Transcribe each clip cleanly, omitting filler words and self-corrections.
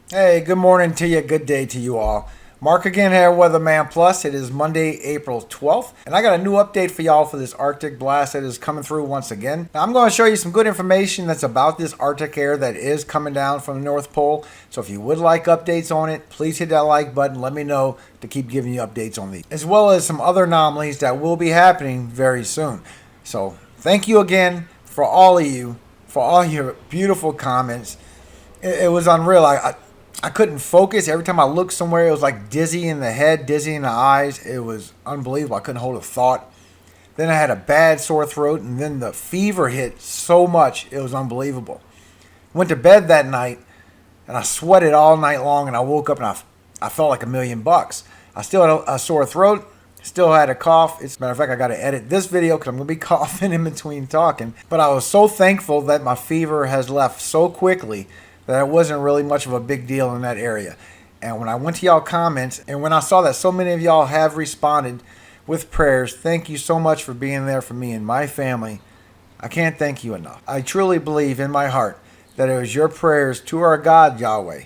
Hey, good morning to you. Good day to you all. Mark again here, WeatherMan Plus. It is Monday, April 12th, and I got a new update for y'all for this Arctic blast that is coming through once again. Now, I'm going to show you some good information that's about this Arctic air that is coming down from the North Pole. So if you would like updates on it, please hit that like button. Let me know to keep giving you updates on these, as well as some other anomalies that will be happening very soon. So thank you again for all of you, for all your beautiful comments. It was unreal. I couldn't focus. Every time I looked somewhere, it was like dizzy in the head, dizzy in the eyes. It was unbelievable. I couldn't hold a thought. Then I had a bad sore throat, and then the fever hit so much, it was unbelievable. Went to bed that night, and I sweated all night long, and I woke up, and I felt like $1,000,000. I still had a sore throat, still had a cough. As a matter of fact, I got to edit this video because I'm going to be coughing in between talking. But I was so thankful that my fever has left so quickly that it wasn't really much of a big deal in that area. And when I went to y'all comments, and when I saw that so many of y'all have responded with prayers, thank you so much for being there for me and my family. I can't thank you enough. I truly believe in my heart that it was your prayers to our God, Yahweh,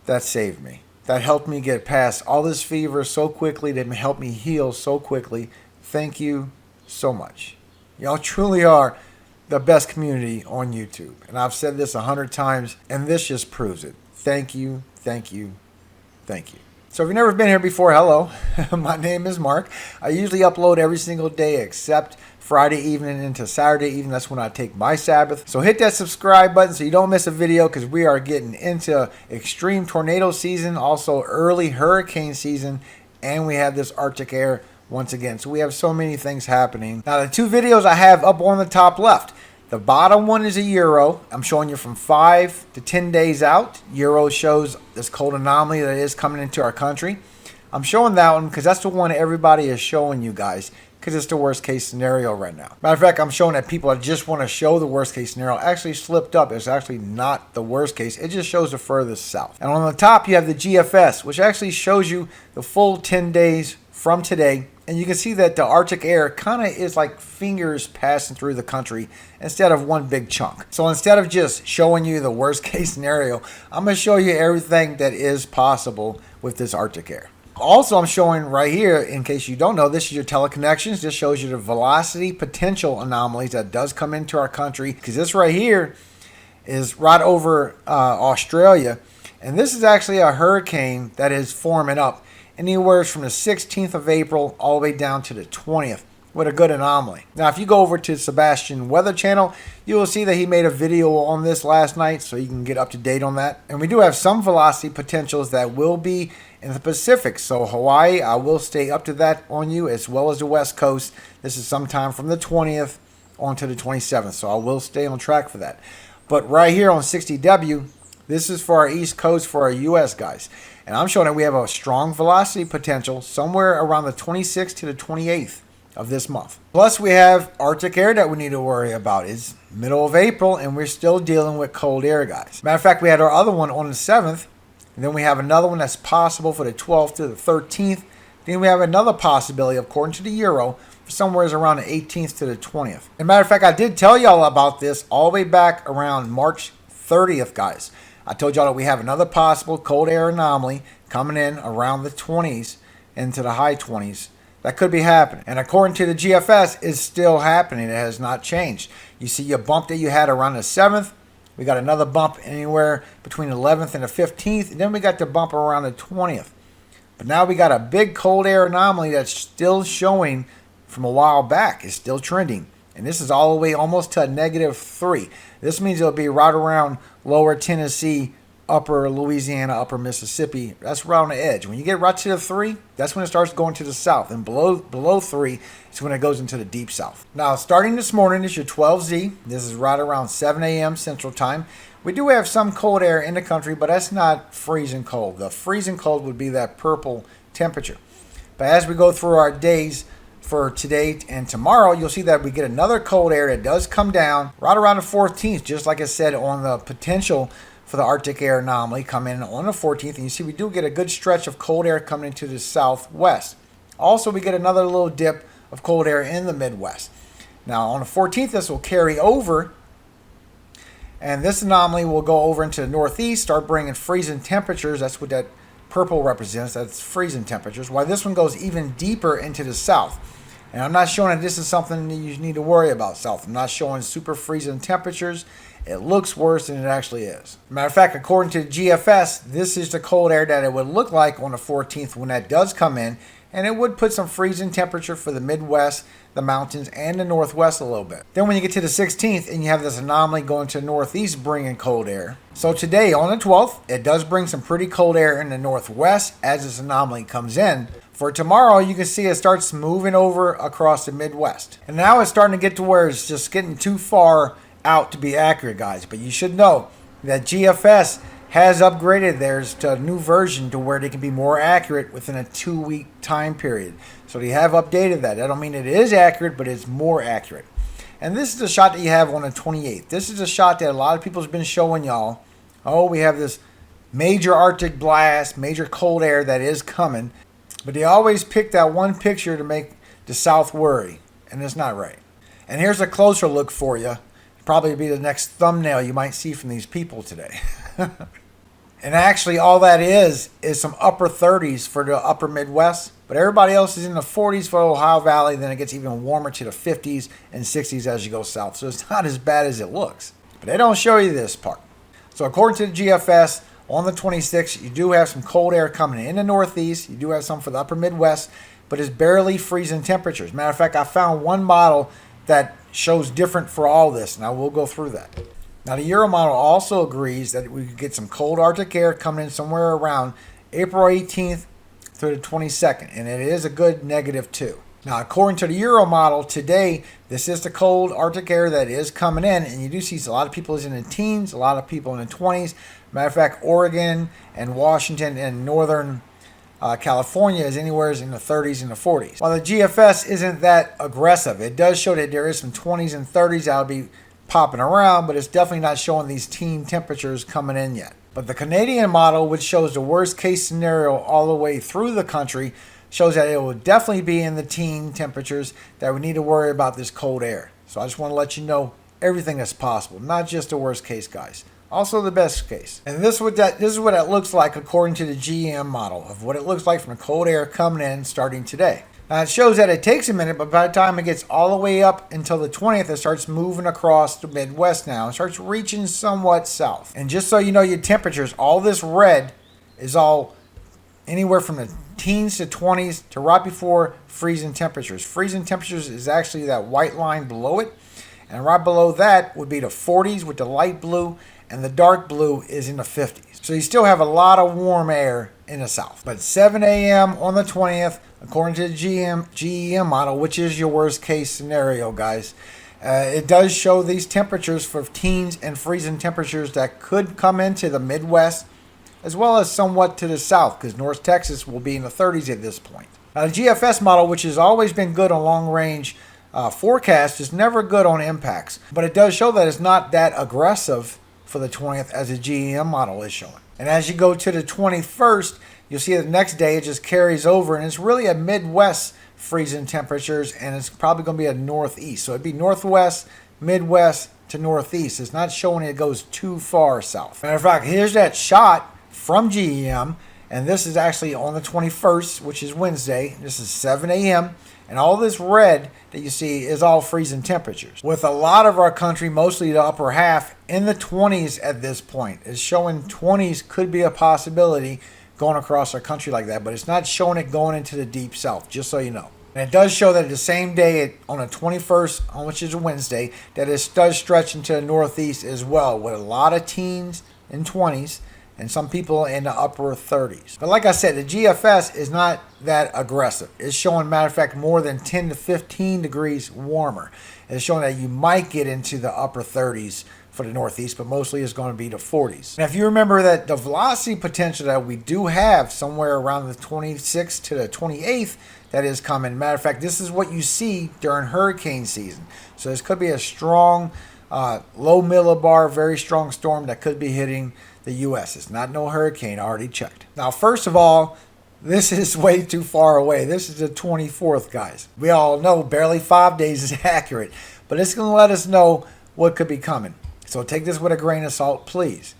that saved me. That helped me get past all this fever so quickly, that helped me heal so quickly. Thank you so much. Y'all truly are the best community on YouTube. And I've said this 100 times, and this just proves it. Thank you, thank you, thank you. So if you've never been here before, hello. My name is Mark. I usually upload every single day except Friday evening into Saturday evening. That's when I take my Sabbath. So hit that subscribe button so you don't miss a video, because we are getting into extreme tornado season, also early hurricane season, and we have this Arctic air once again. So we have so many things happening. Now, the two videos I have up on the top left. The bottom one is a Euro. I'm showing you from 5 to 10 days out. Euro shows this cold anomaly that is coming into our country. I'm showing that one because that's the one everybody is showing you guys, because it's the worst case scenario right now. Matter of fact, I'm showing that people that just want to show the worst case scenario actually slipped up. It's actually not the worst case. It just shows the furthest south. And on the top, you have the GFS, which actually shows you the full 10 days from today. And you can see that the Arctic air kind of is like fingers passing through the country instead of one big chunk. So instead of just showing you the worst case scenario, I'm going to show you everything that is possible with this Arctic air. Also, I'm showing right here, in case you don't know, this is your teleconnections. This shows you the velocity potential anomalies that does come into our country, because this right here is right over Australia. And this is actually a hurricane that is forming up anywhere from the 16th of April all the way down to the 20th with a good anomaly. Now, if you go over to Sebastian Weather Channel, you will see that he made a video on this last night, so you can get up to date on that. And we do have some velocity potentials that will be in the Pacific. So Hawaii, I will stay up to that on you, as well as the West Coast. This is sometime from the 20th on to the 27th, so I will stay on track for that. But right here on 60W, this is for our East Coast, for our U.S. guys. And I'm showing that we have a strong velocity potential somewhere around the 26th to the 28th of this month. Plus, we have Arctic air that we need to worry about. It's middle of April, and we're still dealing with cold air, guys. Matter of fact, we had our other one on the 7th, and then we have another one that's possible for the 12th to the 13th. Then we have another possibility, according to the Euro, for somewhere around the 18th to the 20th. As a matter of fact, I did tell y'all about this all the way back around March 30th, guys. I told y'all that we have another possible cold air anomaly coming in around the 20s into the high 20s. That could be happening. And according to the GFS, it's still happening. It has not changed. You see your bump that you had around the 7th. We got another bump anywhere between the 11th and the 15th. And then we got the bump around the 20th. But now we got a big cold air anomaly that's still showing from a while back. It's still trending. And this is all the way almost to a -3. This means it'll be right around lower Tennessee, upper Louisiana, upper Mississippi. That's right on the edge. When you get right to the 3, that's when it starts going to the south. And below 3 is when it goes into the deep south. Now, starting this morning is your 12Z. This is right around 7 a.m. Central Time. We do have some cold air in the country, but that's not freezing cold. The freezing cold would be that purple temperature. But as we go through our days for today and tomorrow, you'll see that we get another cold air that does come down right around the 14th, just like I said on the potential for the Arctic air anomaly come in on the 14th. And you see we do get a good stretch of cold air coming into the southwest. Also, we get another little dip of cold air in the Midwest. Now, on the 14th, this will carry over And this anomaly will go over into the northeast, start bringing freezing temperatures. That's what that purple represents. That's freezing temperatures. While this one goes even deeper into the south. And I'm not showing that this is something that you need to worry about, south. I'm not showing super freezing temperatures. It looks worse than it actually is. Matter of fact, according to the GFS, this is the cold air that it would look like on the 14th when that does come in. And it would put some freezing temperature for the Midwest, the mountains, and the Northwest a little bit. Then when you get to the 16th and you have this anomaly going to the Northeast bringing cold air. So today on the 12th, it does bring some pretty cold air in the Northwest as this anomaly comes in. For tomorrow, you can see it starts moving over across the Midwest. And now it's starting to get to where it's just getting too far out to be accurate, guys. But you should know that GFS has upgraded theirs to a new version to where they can be more accurate within a 2-week time period. So they have updated that. I don't mean it is accurate, but it's more accurate. And this is the shot that you have on the 28th. This is a shot that a lot of people have been showing y'all. Oh, we have this major Arctic blast, major cold air that is coming. But they always pick that one picture to make the South worry. And it's not right. And here's a closer look for you. Probably be the next thumbnail you might see from these people today. And actually all that is some upper 30s for the upper Midwest. But everybody else is in the 40s for Ohio Valley. Then it gets even warmer to the 50s and 60s as you go south. So it's not as bad as it looks. But they don't show you this part. So according to the GFS, on the 26th, you do have some cold air coming in the Northeast. You do have some for the upper Midwest. But it's barely freezing temperatures. Matter of fact, I found one model that shows different for all this. And I will go through that. Now, the Euro model also agrees that we could get some cold Arctic air coming in somewhere around April 18th through the 22nd, and it is a good -2. Now, according to the Euro model, today, this is the cold Arctic air that is coming in, and you do see a lot of people is in the teens, a lot of people in the 20s. Matter of fact, Oregon and Washington and northern California is anywhere in the 30s and the 40s. While the GFS isn't that aggressive, it does show that there is some 20s and 30s that'll be popping around, but it's definitely not showing these teen temperatures coming in yet. But the Canadian model, which shows the worst case scenario all the way through the country, shows that it will definitely be in the teen temperatures that we need to worry about this cold air. So I just want to let you know everything is possible, not just the worst case, guys. Also the best case. And this is what it looks like according to the GM model of what it looks like from the cold air coming in starting today. Now, it shows that it takes a minute, but by the time it gets all the way up until the 20th, it starts moving across the Midwest now and starts reaching somewhat south. And just so you know your temperatures, all this red is all anywhere from the teens to 20s to right before freezing temperatures. Freezing temperatures is actually that white line below it. And right below that would be the 40s with the light blue, and the dark blue is in the 50s. So you still have a lot of warm air in the south. But 7 a.m. on the 20th, according to the GEM model, which is your worst case scenario, guys, it does show these temperatures for teens and freezing temperatures that could come into the Midwest, as well as somewhat to the south, because North Texas will be in the 30s at this point. Now, the GFS model, which has always been good on long-range forecast, is never good on impacts. But it does show that it's not that aggressive for the 20th as the GEM model is showing. And as you go to the 21st, you'll see the next day it just carries over, and it's really a Midwest freezing temperatures, and it's probably going to be a Northeast. So it'd be Northwest, Midwest to Northeast. It's not showing it goes too far south. Matter of fact, here's that shot from GEM, and this is actually on the 21st, which is Wednesday. This is 7 a.m., and all this red that you see is all freezing temperatures. With a lot of our country, mostly the upper half, in the 20s at this point. It's showing 20s could be a possibility going across our country like that, but it's not showing it going into the deep south, just so you know. And it does show that the same day on the 21st, which is a Wednesday, that it does stretch into the Northeast as well, with a lot of teens and 20s, and some people in the upper 30s. But like I said, the GFS is not that aggressive. It's showing, matter of fact, more than 10 to 15 degrees warmer. It's showing that you might get into the upper 30s for the Northeast, but mostly it's going to be the 40s. Now, if you remember that the velocity potential that we do have somewhere around the 26th to the 28th that is coming. Matter of fact, this is what you see during hurricane season. So this could be a strong, low millibar, very strong storm that could be hitting the U.S. It's not no hurricane, I already checked. Now, first of all, this is way too far away. This is the 24th, guys. We all know barely 5 days is accurate, but it's going to let us know what could be coming. So take this with a grain of salt, please.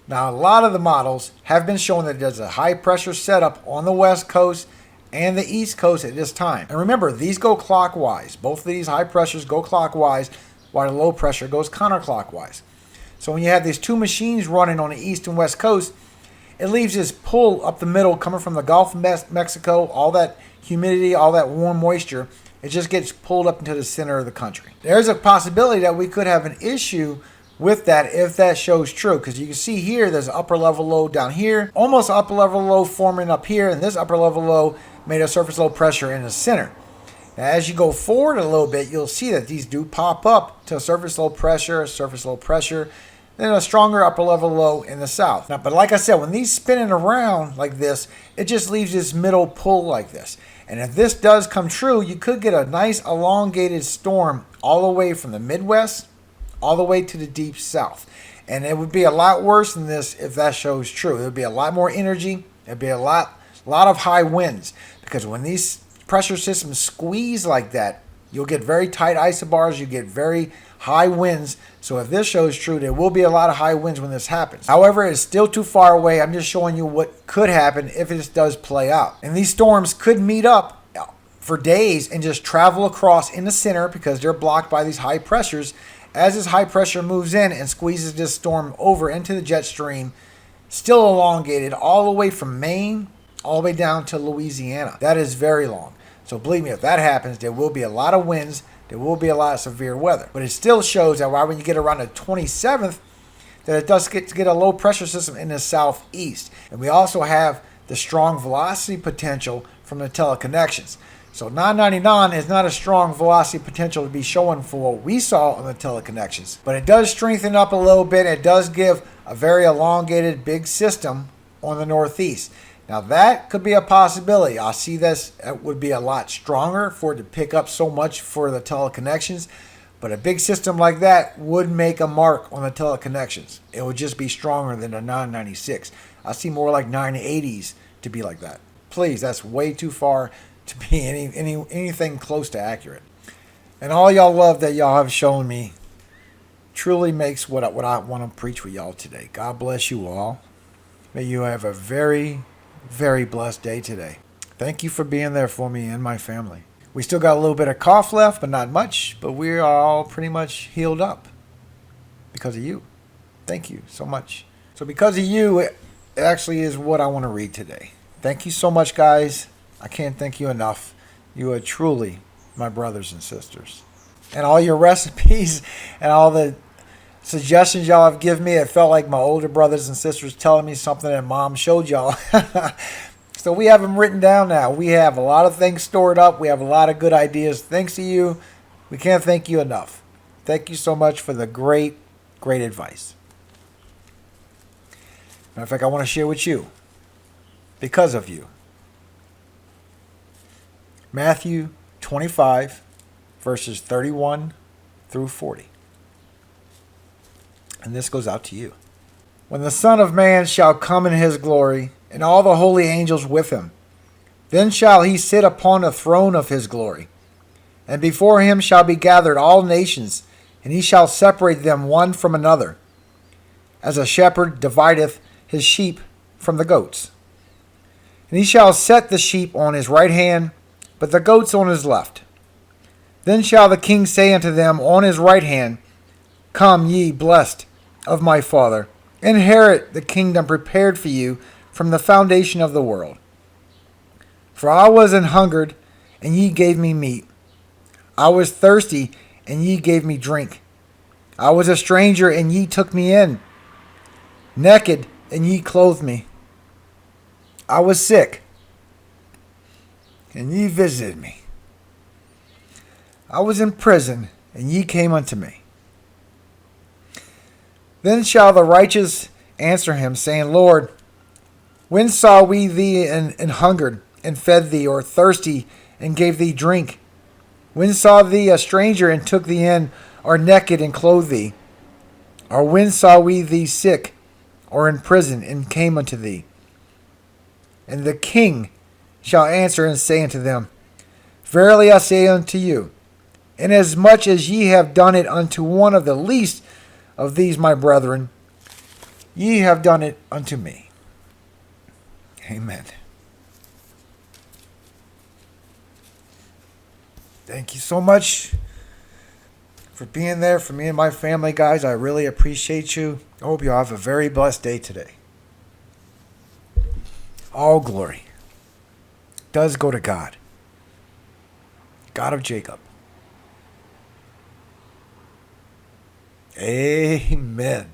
Now, a lot of the models have been showing that there's a high pressure setup on the west coast and the east coast at this time. And remember, these go clockwise. Both of these high pressures go clockwise while the low pressure goes counterclockwise. So when you have these two machines running on the east and west coast, it leaves this pull up the middle coming from the Gulf of Mexico, all that humidity, all that warm moisture. It just gets pulled up into the center of the country. There's a possibility that we could have an issue with that if that shows true, because you can see here there's an upper level low down here, almost upper level low forming up here, and this upper level low made a surface low pressure in the center. Now, as you go forward a little bit, you'll see that these do pop up to surface low pressure, then a stronger upper level low in the south. Now, but like I said, when these spinning around like this, it just leaves this middle pull like this. And if this does come true, you could get a nice elongated storm all the way from the Midwest all the way to the deep south. And it would be a lot worse than this if that shows true. It would be a lot more energy. It'd be a lot of high winds, because when these pressure systems squeeze like that, you'll get very tight isobars, you get very high winds. So if this shows true, there will be a lot of high winds when this happens. However, it's still too far away. I'm just showing you what could happen if this does play out. And these storms could meet up for days and just travel across in the center because they're blocked by these high pressures. As this high pressure moves in and squeezes this storm over into the jet stream, still elongated all the way from Maine all the way down to Louisiana. That is very long. So believe me, if that happens, there will be a lot of winds. There will be a lot of severe weather. But it still shows that when you get around the 27th, that it does get a low pressure system in the southeast. And we also have the strong velocity potential from the teleconnections. So 999 is not a strong velocity potential to be showing for what we saw on the teleconnections. But it does strengthen up a little bit. It does give a very elongated big system on the northeast. Now that could be a possibility. I see this, it would be a lot stronger for it to pick up so much for the teleconnections. But a big system like that would make a mark on the teleconnections. It would just be stronger than a 996. I see more like 980s to be like that. Please, that's way too far to be anything close to accurate. And all y'all love that y'all have shown me truly makes what I want to preach with y'all today. God bless you all. May you have a very, very blessed day today. Thank you for being there for me and my family. We still got a little bit of cough left, but not much. But we are all pretty much healed up because of you. Thank you so much. So because of you, it actually is what I want to read today. Thank you so much, guys. I can't thank you enough. You are truly my brothers and sisters. And all your recipes and all the suggestions y'all have given me, it felt like my older brothers and sisters telling me something that mom showed y'all. So we have them written down now. We have a lot of things stored up. We have a lot of good ideas. Thanks to you. We can't thank you enough. Thank you so much for the great, great advice. Matter of fact, I want to share with you, because of you, Matthew 25, verses 31 through 40. And this goes out to you. When the Son of Man shall come in his glory, and all the holy angels with him, then shall he sit upon the throne of his glory. And before him shall be gathered all nations, and he shall separate them one from another, as a shepherd divideth his sheep from the goats. And he shall set the sheep on his right hand, but the goats on his left. Then shall the king say unto them on his right hand, Come, ye blessed of my Father, inherit the kingdom prepared for you from the foundation of the world. For I was an hungered, and ye gave me meat. I was thirsty, and ye gave me drink. I was a stranger, and ye took me in. Naked, and ye clothed me. I was sick, and ye visited me. I was in prison, and ye came unto me. Then shall the righteous answer him, saying, Lord, when saw we thee and hungered, and fed thee, or thirsty, and gave thee drink? When saw thee a stranger, and took thee in, or naked, and clothed thee? Or when saw we thee sick, or in prison, and came unto thee? And the king shall answer and say unto them, Verily I say unto you, inasmuch as ye have done it unto one of the least of these my brethren, ye have done it unto me. Amen. Thank you so much for being there for me and my family, guys. I really appreciate you. I hope you have a very blessed day today. All glory does go to God, God of Jacob. Amen.